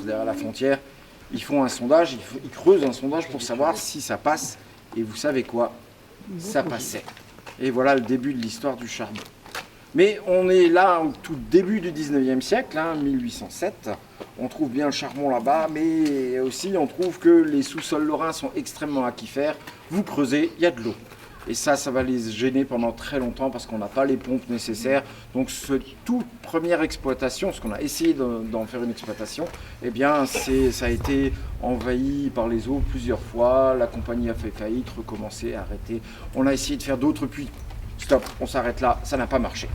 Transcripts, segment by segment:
derrière la frontière, ils font un sondage, ils creusent un sondage pour savoir si ça passe. Et vous savez quoi? Ça passait. Et voilà le début de l'histoire du charbon. Mais on est là au tout début du 19e siècle, 1807. On trouve bien le charbon là-bas, mais aussi on trouve que les sous-sols lorrains sont extrêmement aquifères. Vous creusez, il y a de l'eau. Et ça va les gêner pendant très longtemps parce qu'on n'a pas les pompes nécessaires. Donc cette toute première exploitation, ce qu'on a essayé d'en faire une exploitation, eh bien ça a été envahi par les eaux plusieurs fois. La compagnie a fait faillite, recommencé, arrêté. On a essayé de faire d'autres puits. Stop, on s'arrête là, ça n'a pas marché.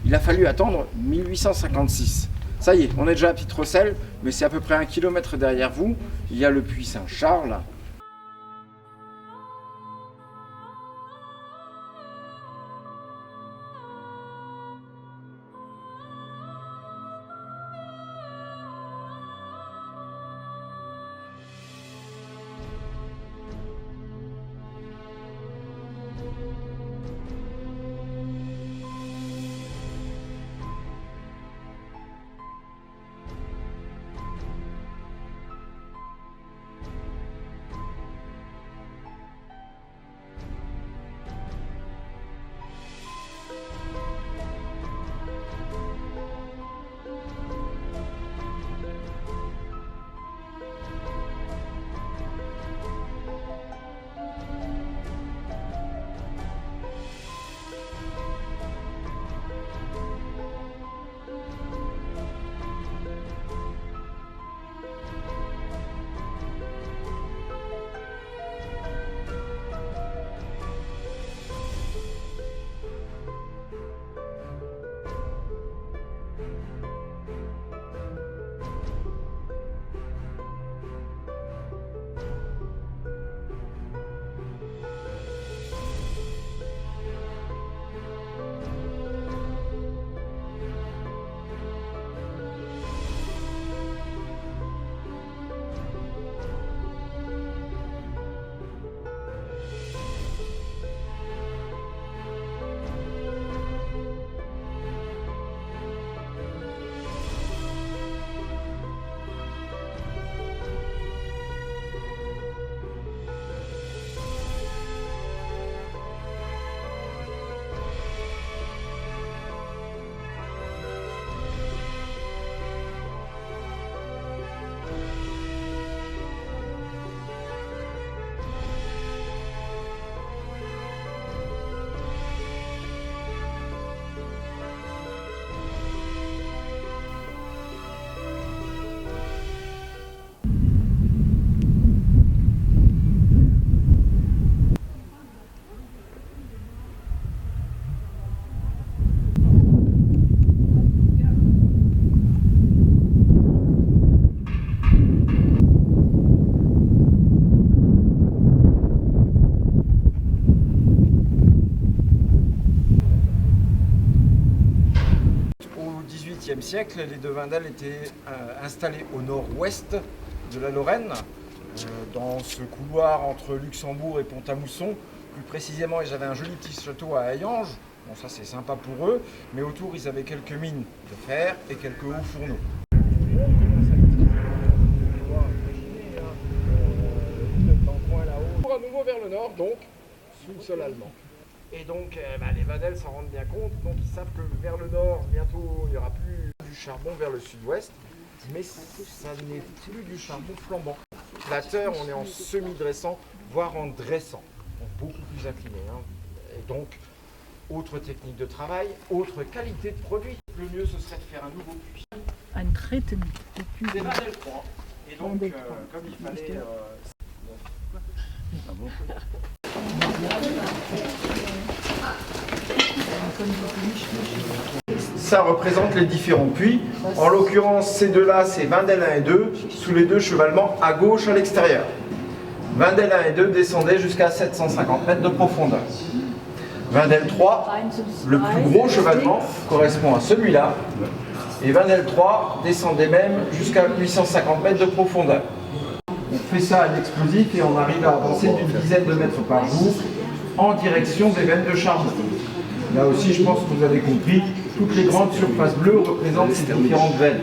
Il a fallu attendre 1856. Ça y est, on est déjà à Petite-Rosselle, mais c'est à peu près 1 kilomètre derrière vous. Il y a le puits Saint-Charles. Siècle, les de Wendel étaient installés au nord-ouest de la Lorraine, dans ce couloir entre Luxembourg et Pont-à-Mousson. Plus précisément, ils avaient un joli petit château à Hayange. Bon, ça c'est sympa pour eux, mais autour ils avaient quelques mines de fer et quelques hauts fourneaux. À nouveau vers le nord, donc, sous le sol allemand. Et donc, les Wendel s'en rendent bien compte, donc ils savent que vers le nord, bientôt, il n'y aura plus du charbon vers le sud-ouest, mais ça n'est plus du charbon flambant. La terre, on est en semi-dressant, voire en dressant, donc beaucoup plus incliné. Et donc, autre technique de travail, autre qualité de produit. Le mieux, ce serait de faire un nouveau puits. Un traitement de puits. C'est Wendel 3. Et donc, comme il fallait... Ah bon. Ça représente les différents puits. En l'occurrence, ces deux-là, c'est Wendel 1 et 2, sous les deux chevalements à gauche à l'extérieur. Wendel 1 et 2 descendaient jusqu'à 750 mètres de profondeur. Wendel 3, le plus gros chevalement, correspond à celui-là. Et Wendel 3 descendait même jusqu'à 850 mètres de profondeur. On fait ça à l'explosif et on arrive à avancer d'une dizaine de mètres par jour en direction des veines de charbon. Là aussi, je pense que vous avez compris, toutes les grandes surfaces bleues représentent ces différentes veines.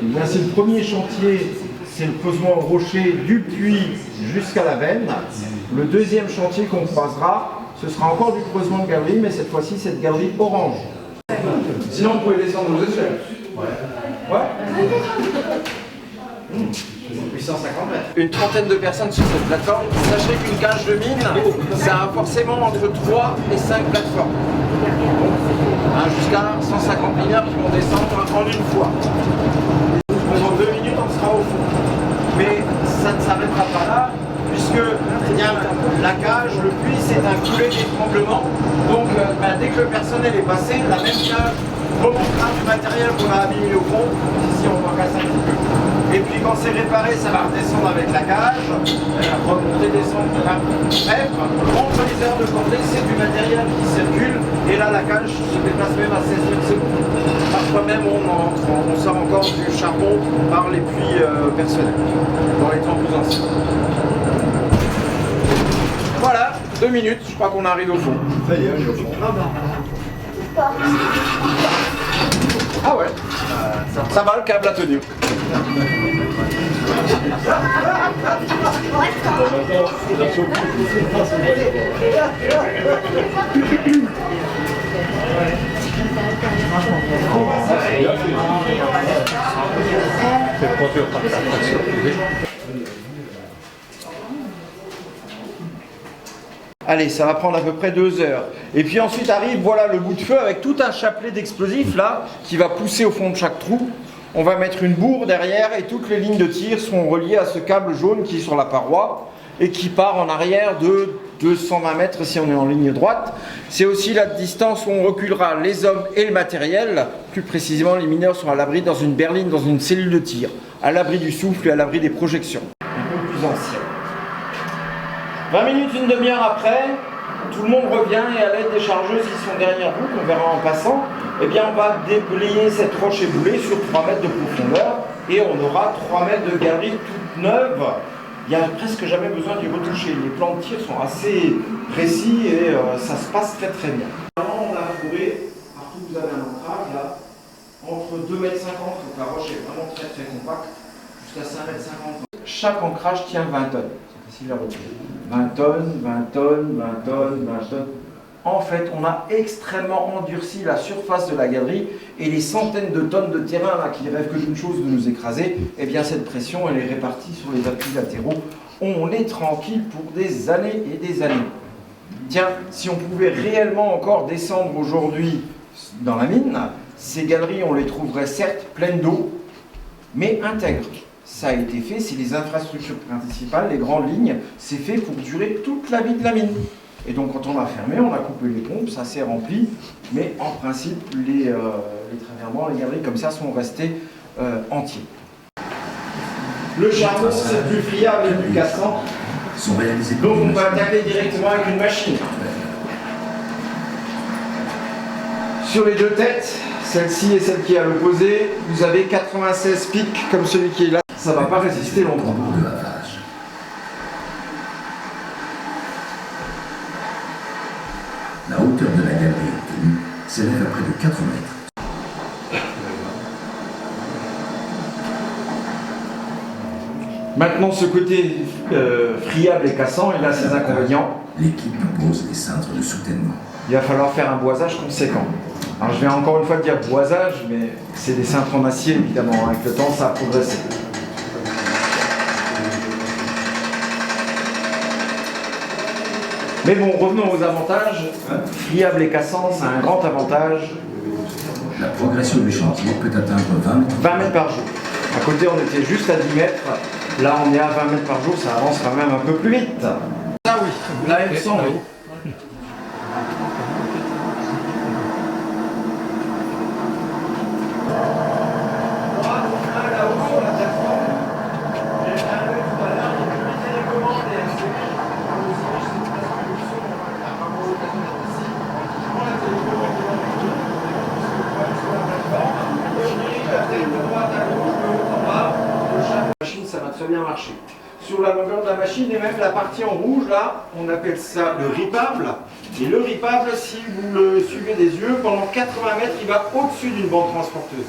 Eh bien, c'est le premier chantier, c'est le creusement au rocher du puits jusqu'à la veine. Le deuxième chantier qu'on croisera, ce sera encore du creusement de galerie, mais cette fois-ci, cette galerie orange. Sinon, vous pouvez descendre aux échelles. Ouais. 850 mètres. Une trentaine de personnes sur cette plateforme. Sachez qu'une cage de mine, ça a forcément entre 3 et 5 plateformes. Jusqu'à 150 mineurs qui vont descendre en une fois. Pendant 2 minutes, on sera au fond. Mais ça ne s'arrêtera pas là, puisque la cage, le puits, c'est un coulet d'étranglement. Donc, dès que le personnel est passé, la même cage remontera du matériel qu'on a mis au fond. Ici, on va casser un petit peu. Et puis, quand c'est réparé, ça va redescendre avec la cage, remonter, descendre. Bref, entre les heures de cordée, c'est du matériel qui circule. Et là, la cage se déplace même à 16 mètres secondes. Parfois même, on sort encore du charbon par les puits personnels, dans les temps plus anciens. Voilà, 2 minutes, je crois qu'on arrive au fond. Ça y est, on est au fond. Ah ouais, ça va, le câble a tenu. Allez, ça va prendre à peu près 2 heures. Et puis ensuite arrive, voilà, le bout de feu avec tout un chapelet d'explosifs là, qui va pousser au fond de chaque trou. On va mettre une bourre derrière et toutes les lignes de tir seront reliées à ce câble jaune qui est sur la paroi et qui part en arrière de 220 mètres si on est en ligne droite. C'est aussi la distance où on reculera les hommes et le matériel. Plus précisément, les mineurs sont à l'abri dans une berline, dans une cellule de tir, à l'abri du souffle et à l'abri des projections. Un peu plus ancien. 20 minutes, une demi-heure après, tout le monde revient et à l'aide des chargeuses qui sont derrière vous, qu'on verra en passant, eh bien on va déblayer cette roche éboulée sur 3 mètres de profondeur et on aura 3 mètres de galerie toute neuve. Il n'y a presque jamais besoin d'y retoucher. Les plans de tir sont assez précis et ça se passe très très bien. On a fourré, partout vous avez un ancrage là, entre 2,50 m, donc la roche est vraiment très très compacte, jusqu'à 5,50 m. Chaque ancrage tient 20 tonnes. 20 tonnes, 20 tonnes, 20 tonnes, 20 tonnes. En fait, on a extrêmement endurci la surface de la galerie et les centaines de tonnes de terrain là, qui rêvent que d'une chose, de nous écraser, eh bien cette pression, elle est répartie sur les appuis latéraux. On est tranquille pour des années et des années. Tiens, si on pouvait réellement encore descendre aujourd'hui dans la mine, ces galeries, on les trouverait certes pleines d'eau, mais intègres. Ça a été fait, c'est les infrastructures principales, les grandes lignes, c'est fait pour durer toute la vie de la mine. Et donc quand on a fermé, on a coupé les pompes, ça s'est rempli, mais en principe, les travers-bancs, les galeries comme ça sont restés entiers. Le charbon, c'est le plus friable et le plus cassant, donc on peut attaquer directement avec une machine. Sur les deux têtes, celle-ci et celle qui est à l'opposé, vous avez 96 pics comme celui qui est là. Ça ne va pas résister longtemps. La hauteur de la galerie obtenue s'élève à près de 4 mètres. Maintenant, ce côté friable et cassant, il a ses inconvénients. L'équipe propose des cintres de soutènement. Il va falloir faire un boisage conséquent. Alors je vais encore une fois dire boisage, mais c'est des cintres en acier évidemment. Avec le temps, ça a progressé. Mais bon, revenons aux avantages. Friable et cassant, c'est un grand avantage. La progression du chantier peut atteindre 20 mètres par jour. À côté, on était juste à 10 mètres. Là, on est à 20 mètres par jour, ça avance quand même un peu plus vite. Ah oui, la M100, oui. Ça va très bien marcher. Sur la longueur de la machine et même la partie en rouge là, on appelle ça le ripable. Et le ripable, si vous le suivez des yeux, pendant 80 mètres, il va au-dessus d'une bande transporteuse.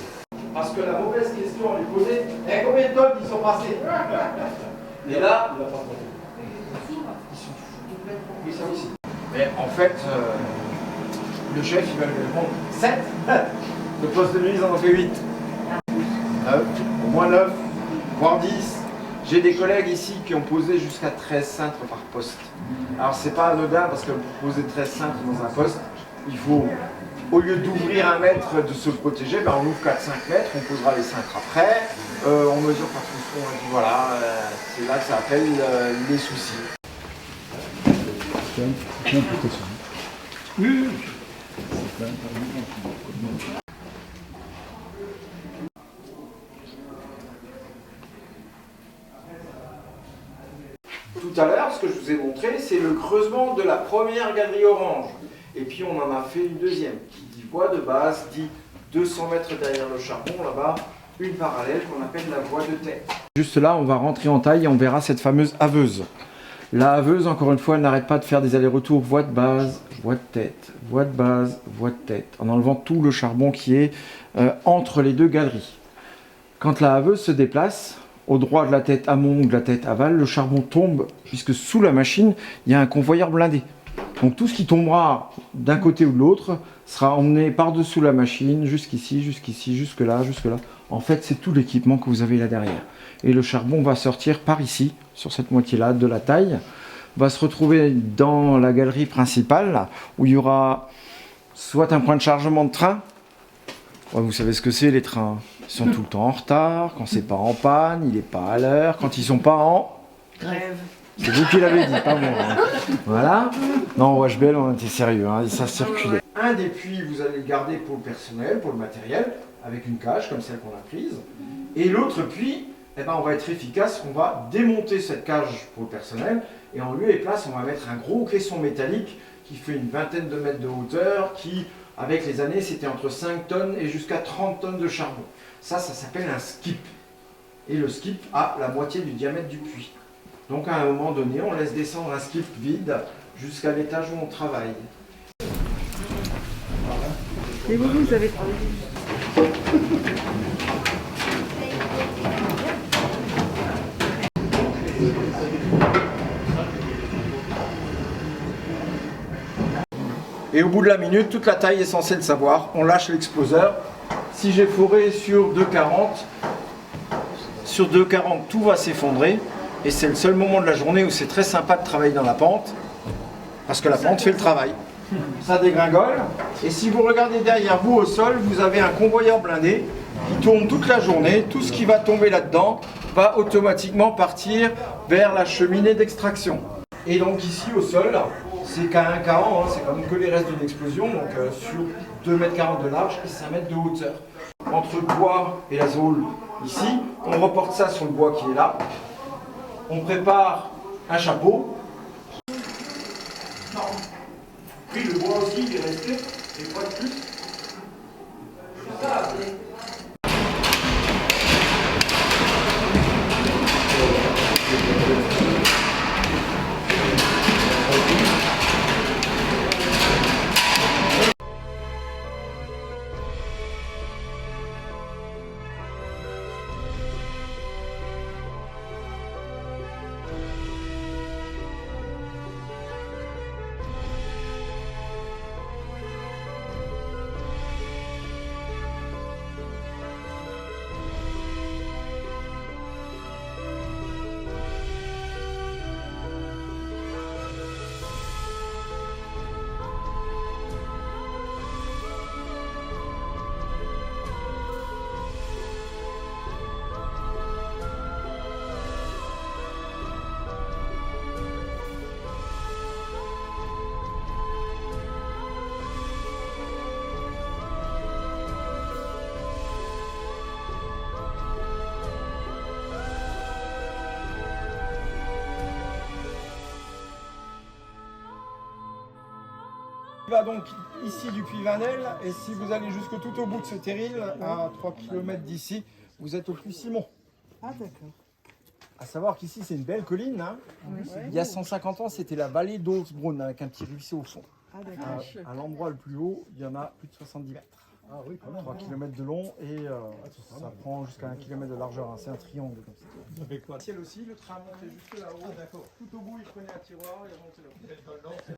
parce que la mauvaise question elle est posée. Et combien de tonnes ils sont passés? Et là, ils sont complètement. Oui, ça aussi. Mais en fait, le chef il va lui répondre 7. Le poste de nuit ils en ont fait 8. 9, au moins 9, voire 10. J'ai des collègues ici qui ont posé jusqu'à 13 cintres par poste. Alors c'est pas anodin parce que pour poser 13 cintres dans un poste, il faut, au lieu d'ouvrir 1 mètre, de se protéger, ben on ouvre 4-5 mètres, on posera les cintres après, on mesure par tout ce qu'on a dit, voilà, c'est là que ça appelle les soucis. Oui. Tout à l'heure, ce que je vous ai montré, c'est le creusement de la première galerie orange. Et puis on en a fait une deuxième, qui dit voie de base, dit 200 mètres derrière le charbon, là-bas, une parallèle qu'on appelle la voie de tête. Juste là, on va rentrer en taille et on verra cette fameuse haveuse. La haveuse, encore une fois, elle n'arrête pas de faire des allers-retours, voie de base, voie de tête, voie de base, voie de tête, en enlevant tout le charbon qui est entre les deux galeries. Quand la haveuse se déplace, au droit de la tête amont ou de la tête aval, le charbon tombe, puisque sous la machine, il y a un convoyeur blindé. Donc tout ce qui tombera d'un côté ou de l'autre sera emmené par-dessous la machine, jusqu'ici, jusqu'ici, jusque-là, jusque-là. En fait, c'est tout l'équipement que vous avez là derrière. Et le charbon va sortir par ici, sur cette moitié-là de la taille, va se retrouver dans la galerie principale, où il y aura soit un point de chargement de train. Ouais, vous savez ce que c'est, les trains. Ils sont tout le temps en retard, quand c'est pas en panne, il n'est pas à l'heure, quand ils sont pas en Grève. C'est vous qui l'avez dit, pas moi. Hein. Voilà. Non, au HBL, on était sérieux, hein, ça circulait. Un des puits, vous allez le garder pour le personnel, pour le matériel, avec une cage comme celle qu'on a prise. Et l'autre puits, eh ben, on va être efficace, on va démonter cette cage pour le personnel, et en lieu et place, on va mettre un gros caisson métallique qui fait une vingtaine de mètres de hauteur, qui, avec les années, c'était entre 5 tonnes et jusqu'à 30 tonnes de charbon. Ça s'appelle un skip. Et le skip a la moitié du diamètre du puits. Donc à un moment donné, on laisse descendre un skip vide jusqu'à l'étage où on travaille. Et vous avez Et au bout de la minute, toute la taille est censée le savoir. On lâche l'exploseur. Si j'ai foré sur 2,40, sur 2,40 tout va s'effondrer. Et c'est le seul moment de la journée où c'est très sympa de travailler dans la pente. Parce que la pente fait le travail. Ça dégringole. Et si vous regardez derrière vous au sol, vous avez un convoyeur blindé qui tourne toute la journée. Tout ce qui va tomber là-dedans va automatiquement partir vers la cheminée d'extraction. Et donc ici au sol, c'est qu'à 1,40, hein, c'est comme que les restes d'une explosion, donc sur 2,40 m de large et 5 m de hauteur. Entre le bois et la zone ici, on reporte ça sur le bois qui est là. On prépare un chapeau. Non. Oui, le bois aussi, il est resté, et quoi de plus? C'est ça. Il va donc ici du puits Vinel, et si vous allez jusque tout au bout de ce terril, à 3 km d'ici, vous êtes au puits Simon. Ah d'accord. À savoir qu'ici c'est une belle colline. Hein. Oui. Il y a 150 ans, c'était la vallée d'Augsbrunn avec un petit ruisseau au fond. Ah d'accord. À l'endroit le plus haut, il y en a plus de 70 mètres. Ah oui, quand même. 3 km de long et ça prend jusqu'à 1 km de largeur. Hein. C'est un triangle comme ça. Vous avez quoi? Ciel aussi, le train montait juste là-haut. Ah d'accord. Tout au bout, il prenait un tiroir et remontait là-haut.